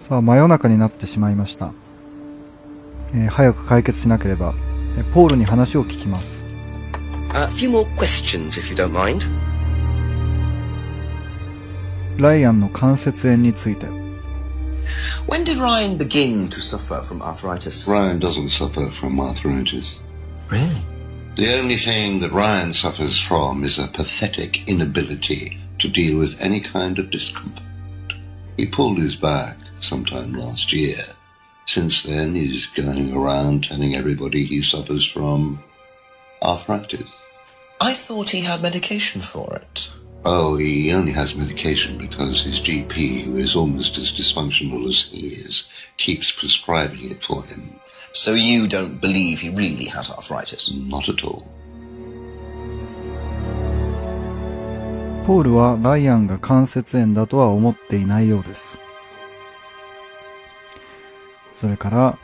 さあ、真夜中になってしまいました。早く解決しなければ。ポールに話を聞きます。A few more questions, if you don't mind. ライアンの関節炎について。When did Ryan begin to suffer from arthritis? Ryan doesn't suffer from arthritis. Really? The only thing that Ryan suffers from is a pathetic inability to deal with any kind of discomfort. He pulled his back sometime last year. Since then, he's going around telling everybody he suffers from arthritis. I thought he had medication for it. Oh, he only has medication because his GP, who is almost as dysfunctional as he is, keeps prescribing it for him. So you don't believe he really has arthritis? Not at all. ポールはライアンが関節炎だとは思っていないようです。それから、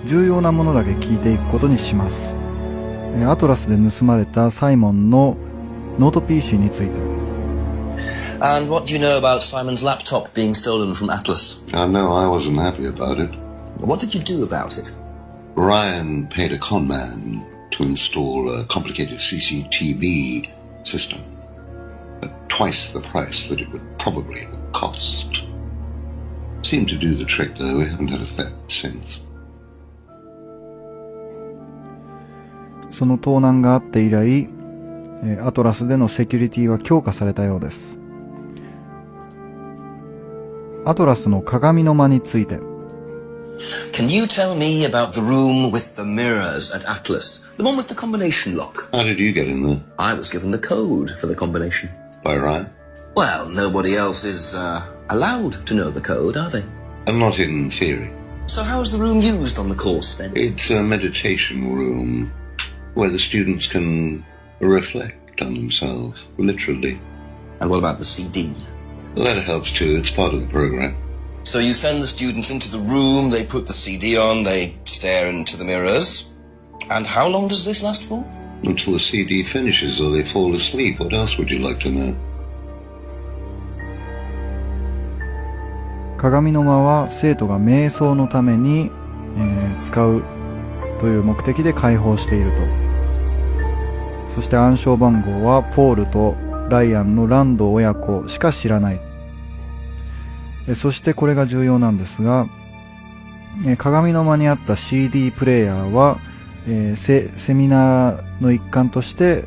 重要なものだけ聞いていくことにします。アトラスで盗まれたサイモンのノート PC について。And what do you know about Simon's laptop being stolen from Atlas? No, I wasn't happy about it. What did you do about it? Ryan paid a con man to install a complicated CCTV system at twice the price that it would probably have cost. Seemed to do the trick, though. We haven't had a theft since. その盗難があって以来、アトラスでのセキュリティは強化されたようです。アトラスの鏡の間について。Can you tell me about the room with the mirrors at Atlas? The one with the combination lock? How did you get in there? I was given the code for the combination. By Ryan? Well, nobody else is allowed to know the code, are they? And not in theory. So how is the room used on the course, then? It's a meditation room where the students can reflect on themselves, literally. And what about the CD? That helps too. It's part of the program. So you send the students into the room, they put the CD on, they stare into the mirrors. And how long does this last for? Until the CD finishes or they fall asleep. What else would you like to know? 鏡の間は生徒が瞑想のために、使うという目的で開放していると。そして暗証番号はポールとライアンのランド親子しか知らない。そしてこれが重要なんですが、鏡の間にあった CD プレイヤーは、セミナーの一環として、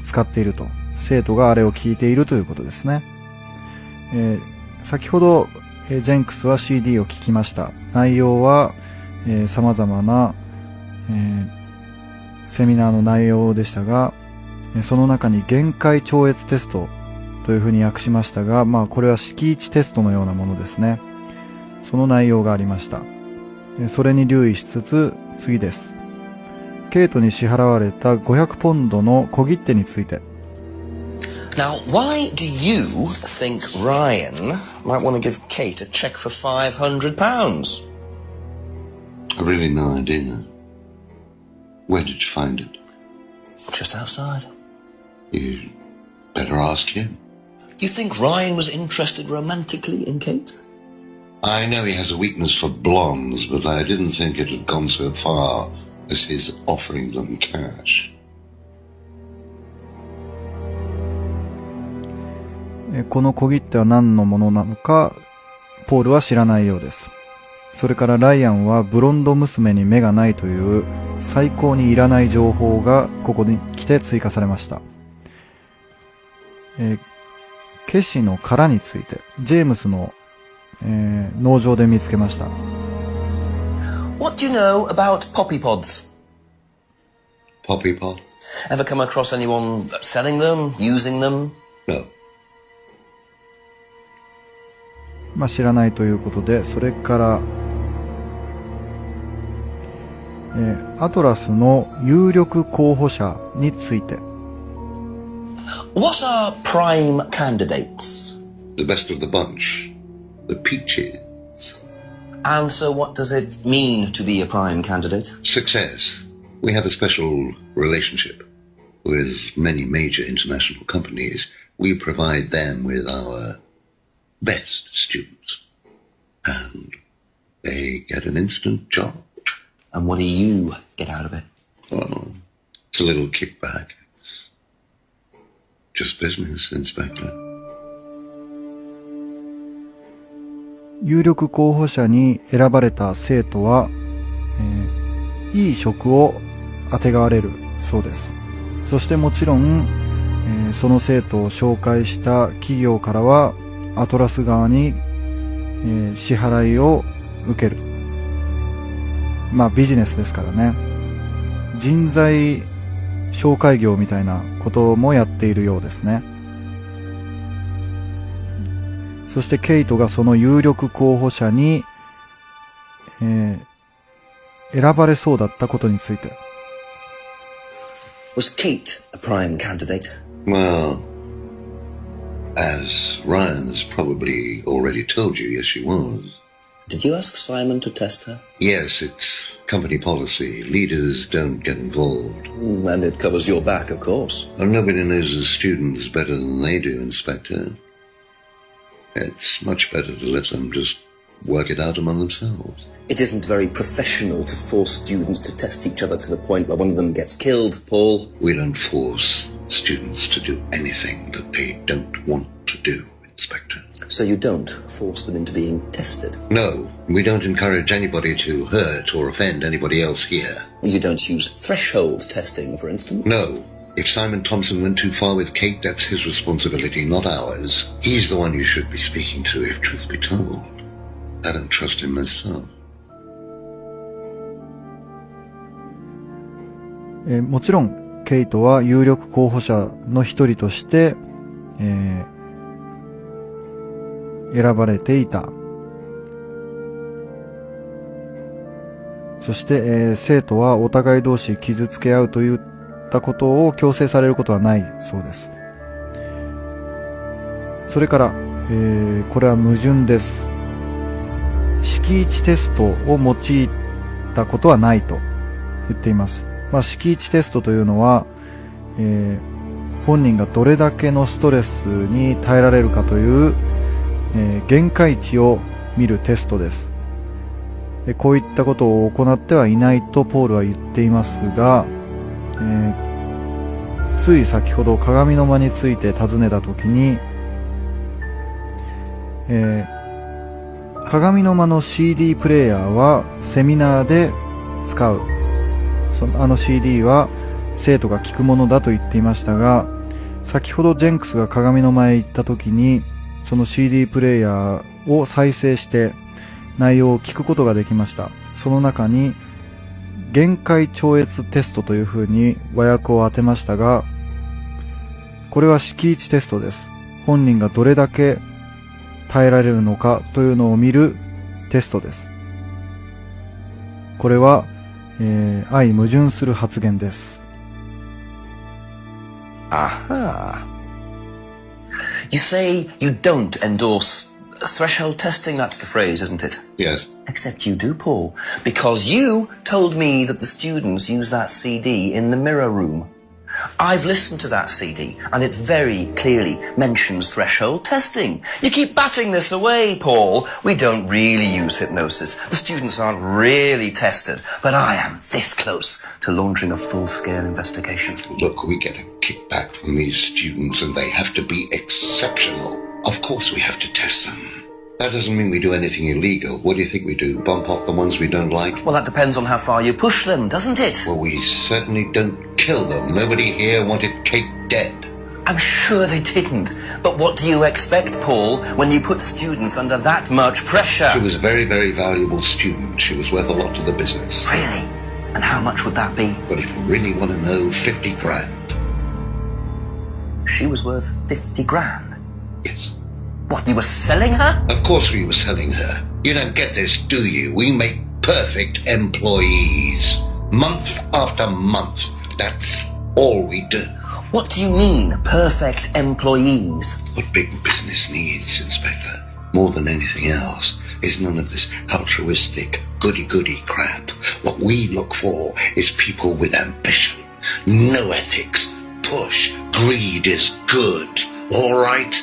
使っていると。生徒があれを聞いているということですね。先ほど、ジェンクスは CD を聞きました。内容は、様々な、セミナーの内容でしたが、その中に限界超越テストというふうに訳しましたが、これは敷地テストのようなものですね。その内容がありました。それに留意しつつ、次です。ケイトに支払われた500ポンドの小切手について。Now, why do you think Ryan might want to give Kate a cheque for £500? I've really no idea. Where did you find it? Just outside. You better ask him. You think Ryan was interested romantically in Kate? I know he has a weakness for blondes, but I didn't think it had gone so far as his offering them cash. この小切手は何のものなのか、ポールは知らないようです。それからライアンはブロンド娘に目がないという最高にいらない情報がここに来て追加されました。ケシの殻について、ジェームスの、農場で見つけました。What do you know about poppy pods? Poppy pod? Ever come across anyone selling them, using them? No. 知らないということで、それから、アトラスの有力候補者について。What are prime candidates? The best of the bunch. The peaches. And so what does it mean to be a prime candidate? Success. We have a special relationship with many major international companies. We provide them with our best students. and they get an instant job. And what do you get out of it? Well, it's a little kickback. It's just business, Inspector. 有力候補者に選ばれた生徒は、いい職をあてがわれるそうです。そしてもちろん、その生徒を紹介した企業からはアトラス側に、支払いを受ける。まあビジネスですからね。人材紹介業みたいなこともやっているようですね。そしてケイトがその有力候補者に、選ばれそうだったことについて。Was Kate a prime candidate? Well, as Ryan has probably already told you, yes, she was. Did you ask Simon to test her? Yes, it's company policy. Leaders don't get involved. And it covers your back, of course. Well, nobody knows the students better than they do, Inspector. It's much better to let them just work it out among themselves. It isn't very professional to force students to test each other to the point where one of them gets killed, Paul. We don't force students to do anything that they don't want to do, Inspector. So you don't force them into being tested? No, we don't encourage anybody to hurt or offend anybody else here. You don't use threshold testing, for instance? No. If Simon Thompson went too far with Kate, that's his responsibility, not ours. He's the one you should be speaking to, if truth be told. I don't trust him myself. もちろんケイトは有力候補者の一人として、選ばれていた。そして、生徒はお互い同士傷つけ合うといったことを強制されることはないそうです。それから、これは矛盾です。敷地テストを用いたことはないと言っています。まあ、敷地テストというのは、本人がどれだけのストレスに耐えられるかという、限界値を見るテストです。こういったことを行ってはいないとポールは言っていますが、つい先ほど鏡の間について尋ねたときに、鏡の間の CD プレイヤーはセミナーで使う。CD は生徒が聞くものだと言っていましたが、先ほどジェンクスが鏡の前へ行った時に、その CD プレイヤーを再生して内容を聞くことができました。その中に限界超越テストというふうに和訳を当てましたが、これは敷地テストです。本人がどれだけ耐えられるのかというのを見るテストです。これは相矛盾する発言です。Aha. You say you don't endorse threshold testing, that's the phrase, isn't it? Yes. Except you do, Paul, because you told me that the students use that CD in the mirror room. I've listened to that CD, and it very clearly mentions threshold testing. You keep batting this away, Paul. We don't really use hypnosis. The students aren't really tested, but I am this close to launching a full-scale investigation. Look, we get a kickback from these students, and they have to be exceptional. Of course we have to test them. That doesn't mean we do anything illegal. What do you think we do? Bump off the ones we don't like? Well, that depends on how far you push them, doesn't it? Well, we certainly don't kill them. Nobody here wanted Kate dead. I'm sure they didn't. But what do you expect, Paul, when you put students under that much pressure? She was a very, very valuable student. She was worth a lot to the business. Really? And how much would that be? But if you really want to know, 50 grand. She was worth 50 grand? Yes. What, you were selling her? Of course we were selling her. You don't get this, do you? We make perfect employees. Month after month. That's all we do. What do you mean, perfect employees? What big business needs, Inspector, more than anything else, is none of this altruistic, goody-goody crap. What we look for is people with ambition, no ethics, push, greed is good, all right?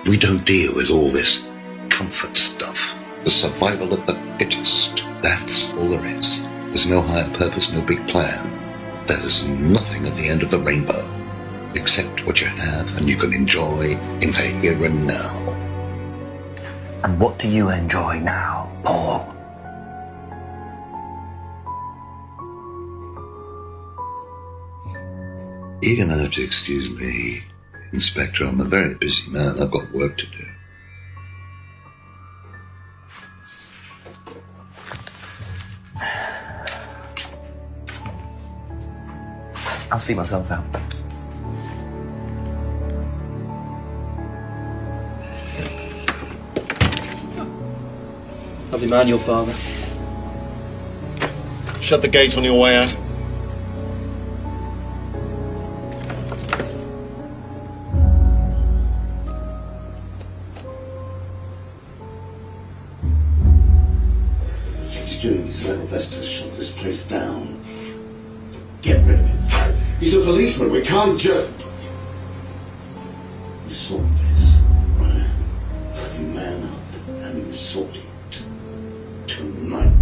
We don't deal with all this comfort stuff. The survival of the fittest. That's all there is. There's no higher purpose, no big plan. There's nothing at the end of the rainbow. Accept what you have and you can enjoy in the here and now. And what do you enjoy now, Paul? You're going to have to excuse me, Inspector. I'm a very busy man. I've got work to do. I'll see myself out. Lovely man, your father. Shut the gate on your way out. He's doing his level best to shut this place down. Get rid of him. He's a policeman. We can't just... You sort this, Ryan. You man up and you sort it. Tonight.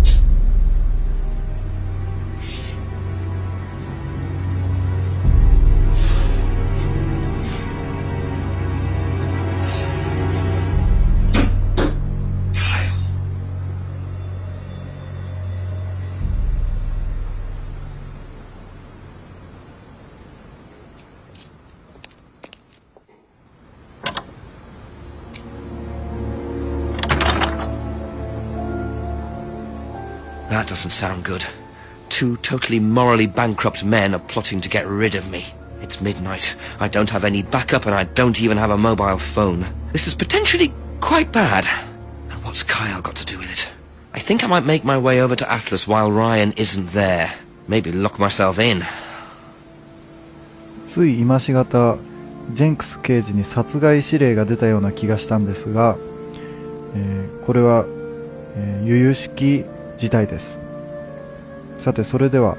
That doesn't sound good. Two totally morally bankrupt men are plotting to get rid of me. It's midnight. I don't have any backup and I don't even have a mobile phone. This is potentially quite bad. And what's Kyle got to do with it? I think I might make my way over to Atlas while Ryan isn't there. Maybe lock myself in. つい今しがたジェンクス刑事に殺害指令が出たような気がしたんですが、これは、由々しき事態です。さてそれでは、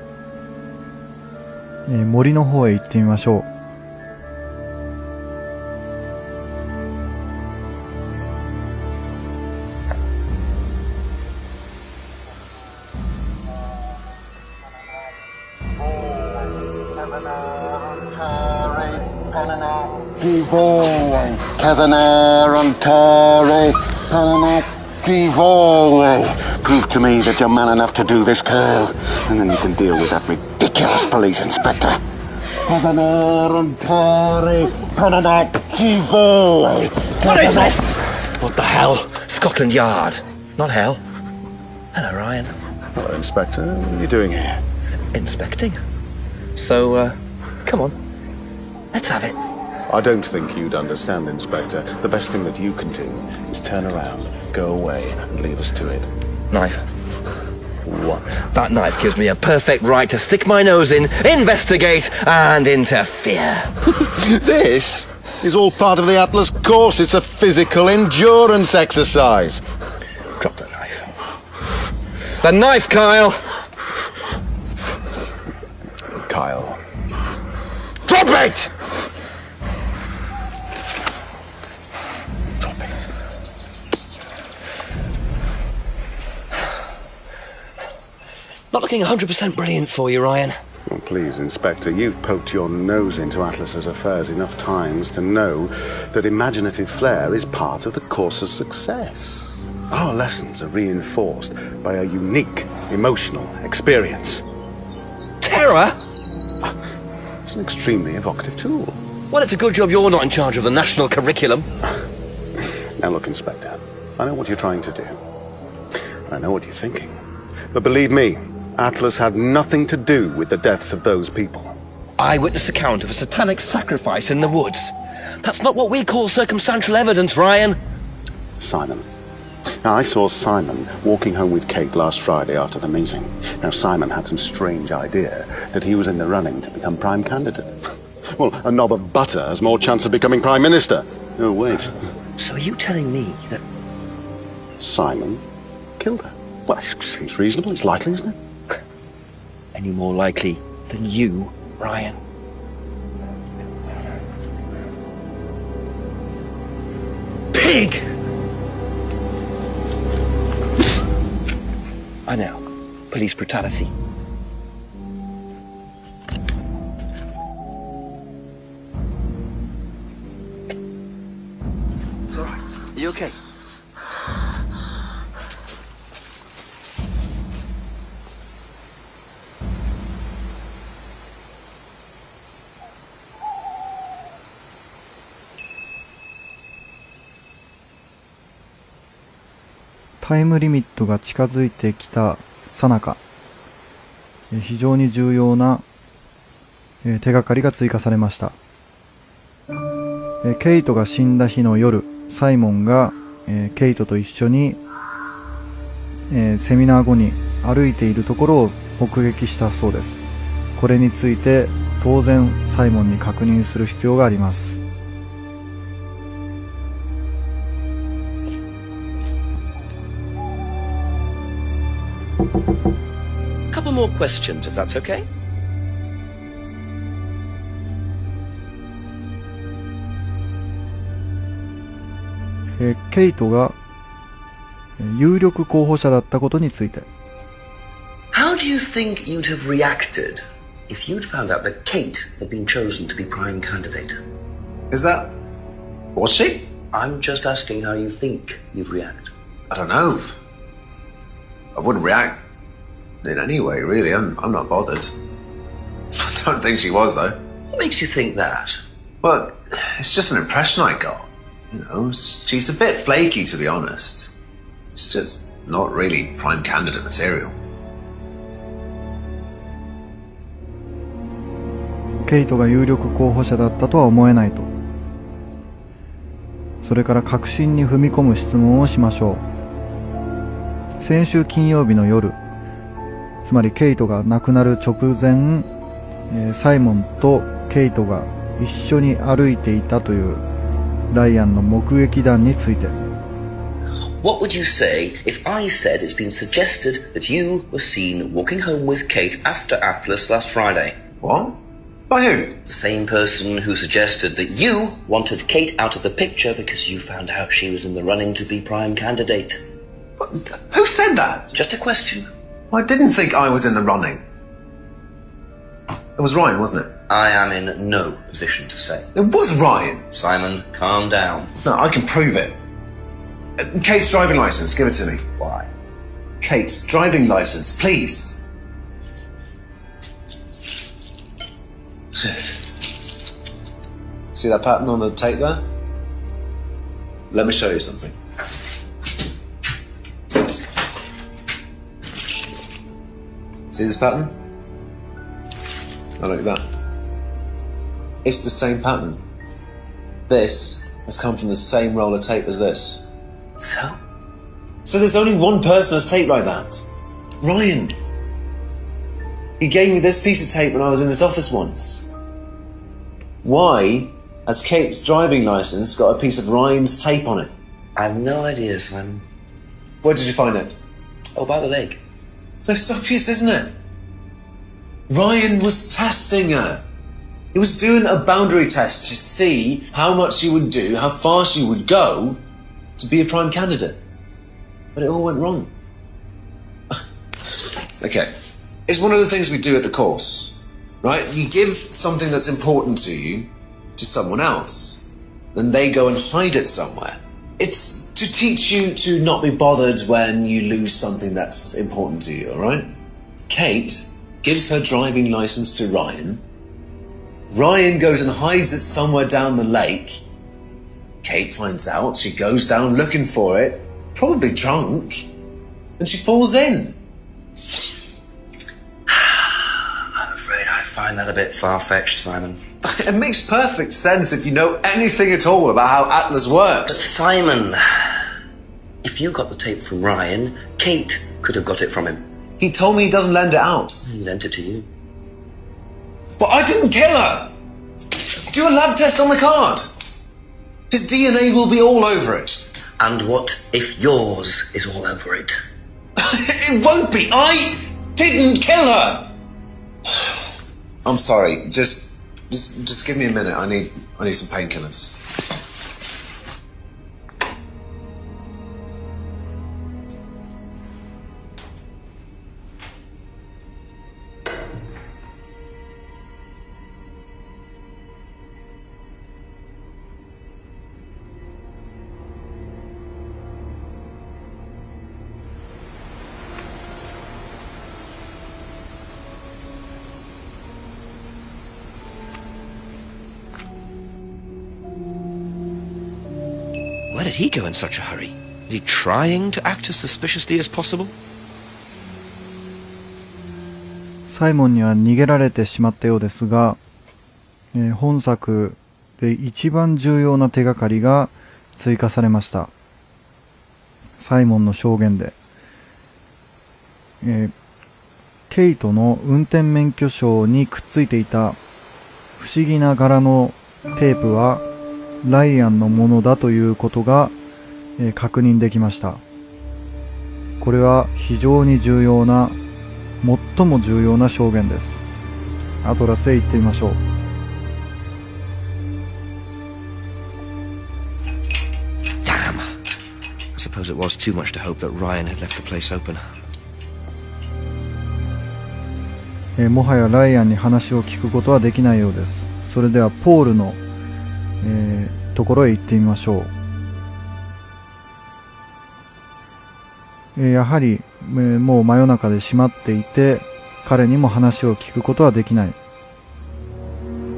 森の方へ行ってみましょう。Prove to me that you're man enough to do this, Kyle, and then you can deal with that ridiculous police inspector. What is this? What the hell? Scotland Yard. Not hell. Hello, Ryan. Hello, Inspector. What are you doing here? Inspecting. So, come on. Let's have it. I don't think you'd understand, Inspector. The best thing that you can do is turn around, go away, and leave us to it. Knife. What? That knife gives me a perfect right to stick my nose in, investigate, and interfere. This is all part of the Atlas course. It's a physical endurance exercise. Drop the knife. The knife, Kyle! Kyle. Drop it! Drop it. Not looking 100% brilliant for you, Ryan. Well, please, Inspector, you've poked your nose into Atlas's affairs enough times to know that imaginative flair is part of the course's success. Our lessons are reinforced by a unique emotional experience. Terror? It's an extremely evocative tool. Well, it's a good job you're not in charge of the national curriculum. Now look, Inspector, I know what you're trying to do. I know what you're thinking. But believe me, Atlas had nothing to do with the deaths of those people. Eyewitness account of a satanic sacrifice in the woods. That's not what we call circumstantial evidence, Ryan. Simon. Now, I saw Simon walking home with Kate last Friday after the meeting. Now, Simon had some strange idea that he was in the running to become prime candidate. Well, a knob of butter has more chance of becoming prime minister. Oh, wait. So are you telling me that... Simon killed her? Well, it seems reasonable. It's likely, isn't it? Any more likely than you, Ryan? Pig! I know. Police brutality. It's all right. Are you okay?タイムリミットが近づいてきた最中、非常に重要な手がかりが追加されました。ケイトが死んだ日の夜、サイモンがケイトと一緒にセミナー後に歩いているところを目撃したそうです。これについて当然サイモンに確認する必要があります。Couple more questions, if that's okay? ケイトが有力候補者だったことについて。 How do you think you'd have reacted if you'd found out that Kate had been chosen to be prime candidate? Is that... was she? I'm just asking how you think you'd react. I don't know. I wouldn't react in any way, really. I'm not bothered. I don't think she was, though. What makes you think that? Well, it's just an impression I got. You know, she's a bit flaky, to be honest. It's just not really prime candidate material. ケイトが有力候補者だったとは思えないと。それから確信に踏み込む質問をしましょう。先週金曜日の夜、つまりケイトが亡くなる直前、サイモンとケイトが一緒に歩いていたというライアンの目撃談について。What would you say if I said it's been suggested that you were seen walking home with Kate after Atlas last Friday? What? By who? The same person who suggested that you wanted Kate out of the picture because you found out she was in the running to be prime candidate. Who said that? Just a question. I didn't think I was in the running. It was Ryan, wasn't it? I am in no position to say. It was Ryan. Simon, calm down. No, I can prove it. Kate's driving license, give it to me. Why? Kate's driving license, please. See that pattern on the tape there? Let me show you something. See this pattern? Oh, look at that. It's the same pattern. This has come from the same roll of tape as this. So? So there's only one person has tape like that. Ryan. He gave me this piece of tape when I was in his office once. Why has Kate's driving license got a piece of Ryan's tape on it? I have no idea, Simon. Where did you find it? Oh, by the lake. It's obvious, isn't it? Ryan was testing her. He was doing a boundary test to see how much she would do, how far she would go to be a prime candidate. But it all went wrong. Okay. It's one of the things we do at the course, right? You give something that's important to you to someone else, then they go and hide it somewhere. It's to teach you to not be bothered when you lose something that's important to you, alright? Kate gives her driving license to Ryan. Ryan goes and hides it somewhere down the lake. Kate finds out, she goes down looking for it, probably drunk, and she falls in. I'm afraid I find that a bit far-fetched, Simon. It makes perfect sense if you know anything at all about how Atlas But works. Simon, if you got the tape from Ryan, Kate could have got it from him. He told me he doesn't lend it out. He lent it to you. But I didn't kill her! Do a lab test on the card. His DNA will be all over it. And what if yours is all over it? It won't be. I didn't kill her. I'm sorry. Just give me a minute. I need some painkillers. did he go in such a hurry? Is he trying to act as suspiciously as possible? サイモンには逃げられてしまったようですが、本作で一番重要な手がかりが追加されました。サイモンの証言で、ケイトの運転免許証にくっついていた不思議な柄のテープはライアンのものだということが、確認できました。これは非常に重要な、最も重要な証言です。アトラスへ行ってみましょう。Damn. I suppose it was too much to hope that Ryan had left the place open. もはやライアンに話を聞くことはできないようです。それではポールの、ところへ行ってみましょう。やはり、もう真夜中で閉まっていて、彼にも話を聞くことはできない。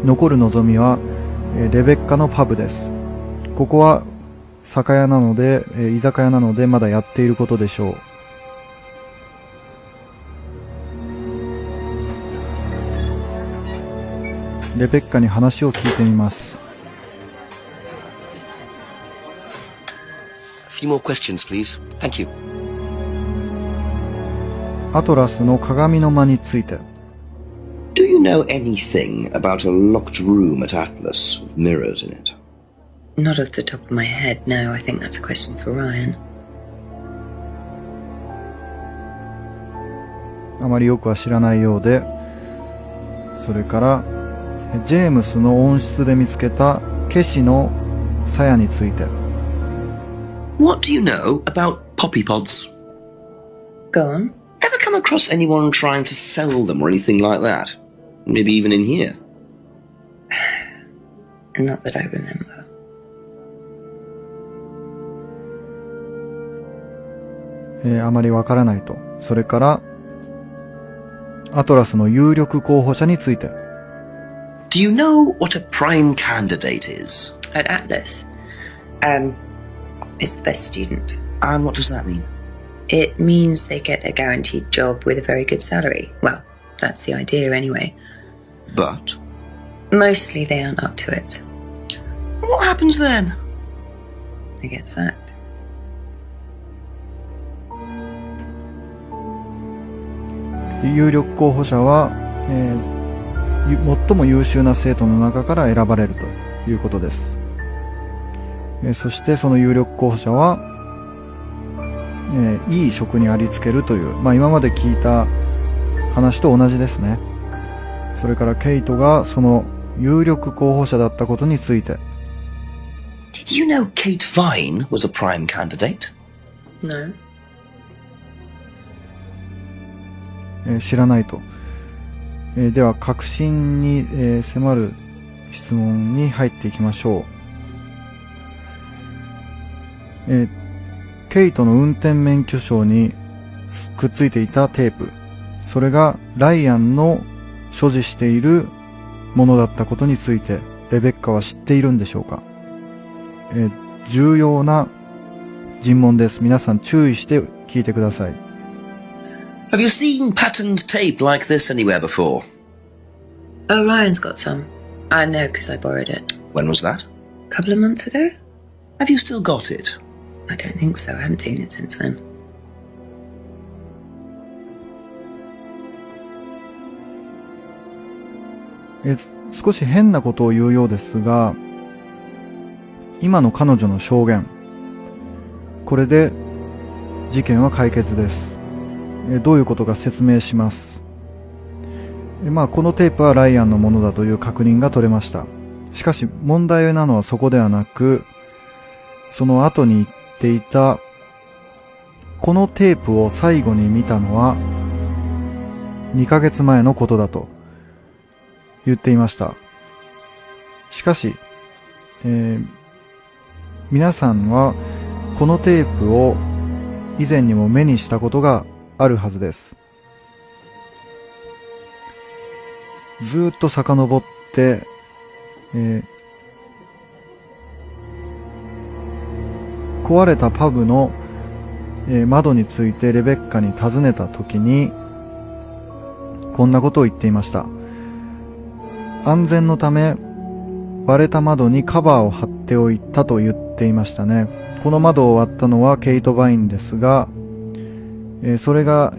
残る望みは、レベッカのパブです。ここは酒屋なので、居酒屋なのでまだやっていることでしょう。レベッカに話を聞いてみます。A few more questions, please. Thank you. アトラスの鏡の間について。Do you know anything about a locked room at Atlas with mirrors in it? Not off the top of my head, no. I think that's a question for Ryan. あまりよくは知らないようで、それからジェームスの温室で見つけたケシの鞘について。What do you know about poppy pods? Go on. Ever come across anyone trying to sell them or anything like that? Maybe even in here? Not that I remember. あまりわからないと。それからアトラスの有力候補者について。Do you know what a prime candidate is? At Atlas, it's the best student. And what does that mean? It means they get a guaranteed job with a very good salary. Well, that's the idea anyway. But? Mostly they aren't up to it. What happens then? They get sacked. 有力候補者は、最も優秀な生徒の中から選ばれるということです。そしてその有力候補者は、いい職にありつけるという、今まで聞いた話と同じですね。それからケイトがその有力候補者だったことについて。Did you know Kate Vine was a prime candidate? No. 知らないと。では確信に、迫る質問に入っていきましょう。ケイトの運転免許証にくっついていたテープ、それがライアンの所持しているものだったことについてレベッカは知っているんでしょうか。重要な尋問です。皆さん注意して聞いてください。Have you seen patterned tape like this anywhere before? Oh, Ryan's got some. I know because I borrowed it. When was that? A couple of months ago? Have you still got it? I don't think so. I haven't seen it since then. 少し変なことを言うようですが、今の彼女の証言、これで事件は解決です。どういうことか説明します。このテープはライアンのものだという確認が取れました。しかし問題なのはそこではなく、その後に言っていた、このテープを最後に見たのは2ヶ月前のことだと言っていました。しかし、皆さんはこのテープを以前にも目にしたことがあるはずです。ずーっと遡って壊れたパブの、窓についてレベッカに尋ねた時に、こんなことを言っていました。安全のため、割れた窓にカバーを貼っておいたと言っていましたね。この窓を割ったのはケイト・バインですが、それが、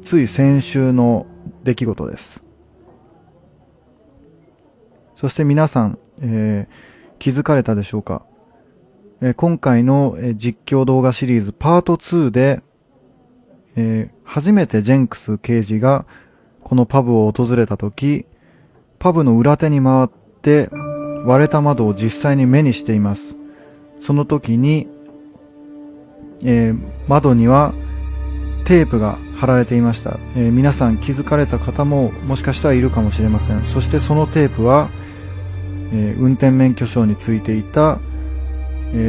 つい先週の出来事です。そして皆さん、気づかれたでしょうか。今回の実況動画シリーズパート2で、初めてジェンクス刑事がこのパブを訪れたとき、パブの裏手に回って割れた窓を実際に目にしています。その時に、窓にはテープが貼られていました。皆さん気づかれた方ももしかしたらいるかもしれません。そしてそのテープは、運転免許証についていた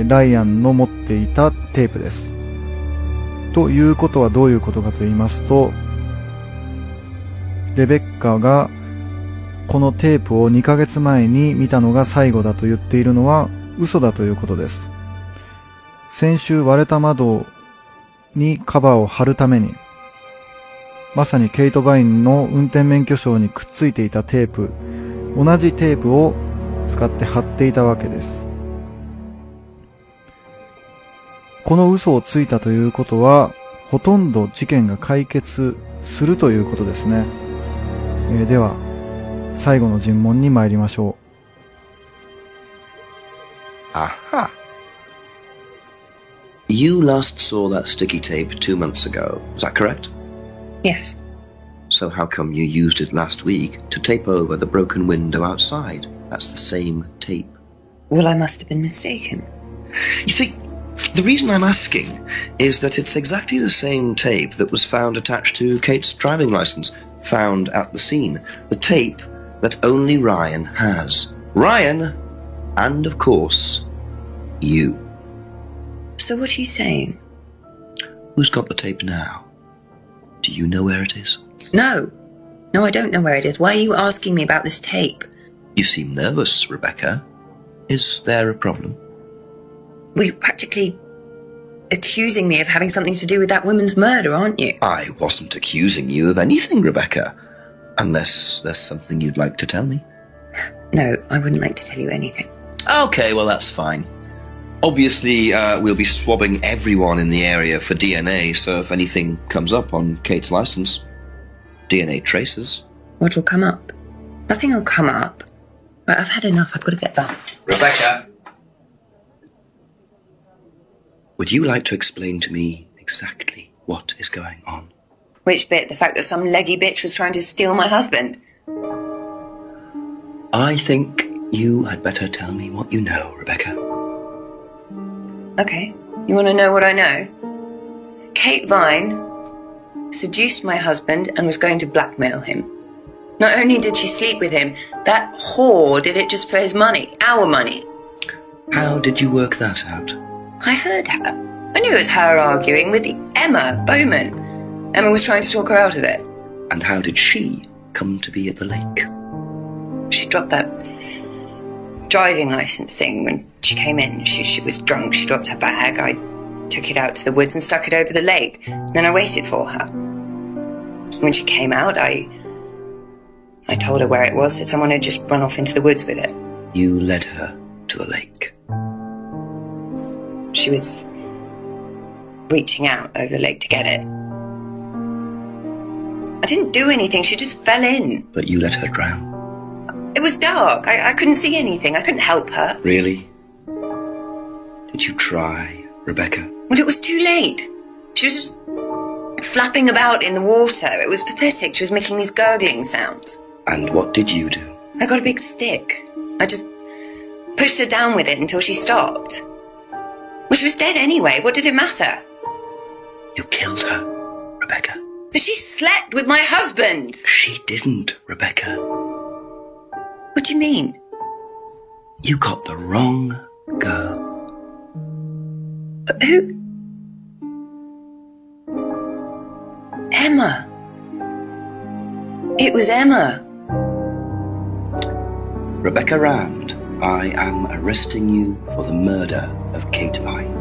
ライアンの持っていたテープです。ということはどういうことかと言いますと、レベッカがこのテープを2ヶ月前に見たのが最後だと言っているのは嘘だということです。先週割れた窓にカバーを貼るために、まさにケイト・バインの運転免許証にくっついていたテープ、同じテープを使って貼っていたわけです。この嘘をついたということは、ほとんど事件が解決するということですね。では、最後の尋問に参りましょう。Aha. You last saw that sticky tape 2 months ago, is that correct? Yes. So how come you used it last week to tape over the broken window outside? That's the same tape. Well, I must have been mistaken. You see, the reason I'm asking is that it's exactly the same tape that was found attached to Kate's driving license, found at the scene. The tape that only Ryan has. Ryan, and of course, you. So what are you saying? Who's got the tape now? Do you know where it is? No. No, I don't know where it is. Why are you asking me about this tape? You seem nervous, Rebecca. Is there a problem? Well, you're practically accusing me of having something to do with that woman's murder, aren't you? I wasn't accusing you of anything, Rebecca. Unless there's something you'd like to tell me. No, I wouldn't like to tell you anything. Okay, well, that's fine. Obviously, we'll be swabbing everyone in the area for DNA, so if anything comes up on Kate's license, DNA traces. What will come up? Nothing will come up. Right, I've had enough. I've got to get back. Rebecca! Would you like to explain to me exactly what is going on? Which bit? The fact that some leggy bitch was trying to steal my husband? I think you had better tell me what you know, Rebecca. Okay. You want to know what I know? Kate Vine seduced my husband and was going to blackmail him. Not only did she sleep with him, that whore did it just for his money, our money. How did you work that out? I heard her. I knew it was her arguing with Emma Bowman. Emma was trying to talk her out of it. And how did she come to be at the lake? She dropped that driving license thing when she came in. She was drunk. She dropped her bag. I took it out to the woods and stuck it over the lake. Then I waited for her. When she came out, I told her where it was, that someone had just run off into the woods with it. You led her to the lake. She was reaching out over the lake to get it. I didn't do anything. She just fell in. But you let her drown. It was dark. I couldn't see anything. I couldn't help her. Really? Did you try, Rebecca? Well, it was too late. She was just flapping about in the water. It was pathetic. She was making these gurgling sounds. And what did you do? I got a big stick. I just pushed her down with it until she stopped. Well, she was dead anyway. What did it matter? You killed her, Rebecca. But she slept with my husband. She didn't, Rebecca. What do you mean? You got the wrong girl. Who? Emma. It was Emma. Rebecca Rand, I am arresting you for the murder of Kate Vine.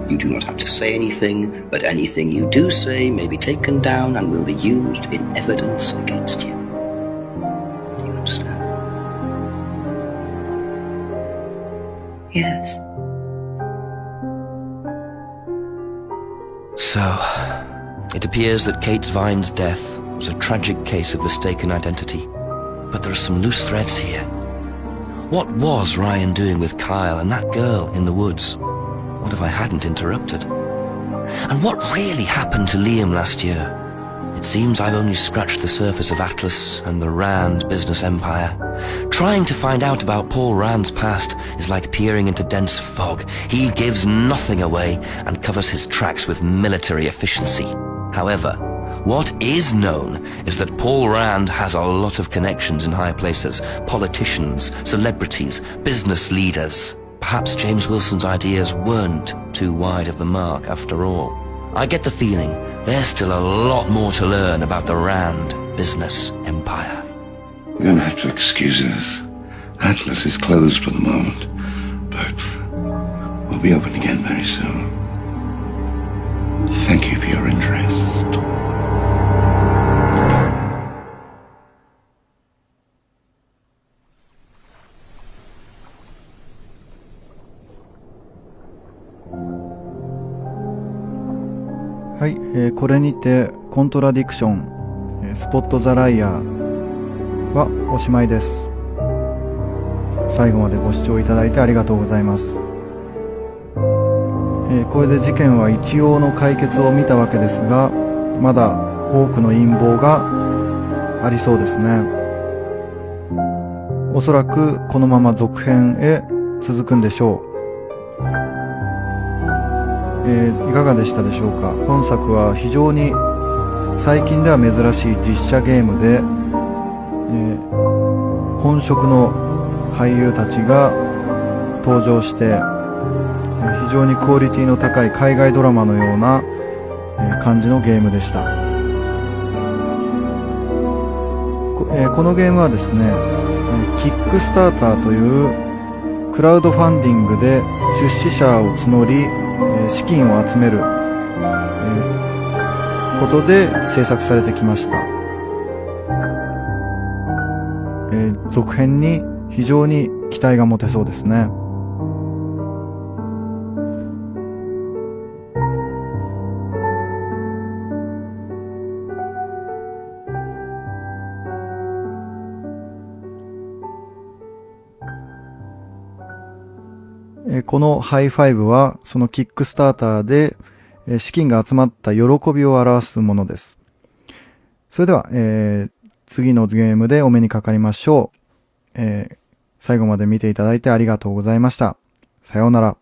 You do not have to say anything, but anything you do say may be taken down and will be used in evidence against you. Do you understand? Yes. So, it appears that Kate Vine's death was a tragic case of mistaken identity. But there are some loose threads here. What was Ryan doing with Kyle and that girl in the woods? What if I hadn't interrupted? And what really happened to Liam last year? It seems I've only scratched the surface of Atlas and the Rand business empire. Trying to find out about Paul Rand's past is like peering into dense fog. He gives nothing away and covers his tracks with military efficiency. However, what is known is that Paul Rand has a lot of connections in high places. Politicians, celebrities, business leaders. Perhaps James Wilson's ideas weren't too wide of the mark after all. I get the feeling there's still a lot more to learn about the Rand business empire. You're gonna have to excuse us. Atlas is closed for the moment, but we'll be open again very soon. Thank you for your interest.はい、これにてコントラディクション、スポットザライアーはおしまいです。最後までご視聴いただいてありがとうございます。これで事件は一応の解決を見たわけですが、まだ多くの陰謀がありそうですね。おそらくこのまま続編へ続くんでしょう。いかがでしたでしょうか。本作は非常に最近では珍しい実写ゲームで、本職の俳優たちが登場して、非常にクオリティの高い海外ドラマのような、感じのゲームでした。このゲームはですね、キックスターターというクラウドファンディングで出資者を募り資金を集めることで制作されてきました。続編に非常に期待が持てそうですね。このハイファイブはそのキックスターターで資金が集まった喜びを表すものです。それでは、次のゲームでお目にかかりましょう。最後まで見ていただいてありがとうございました。さようなら。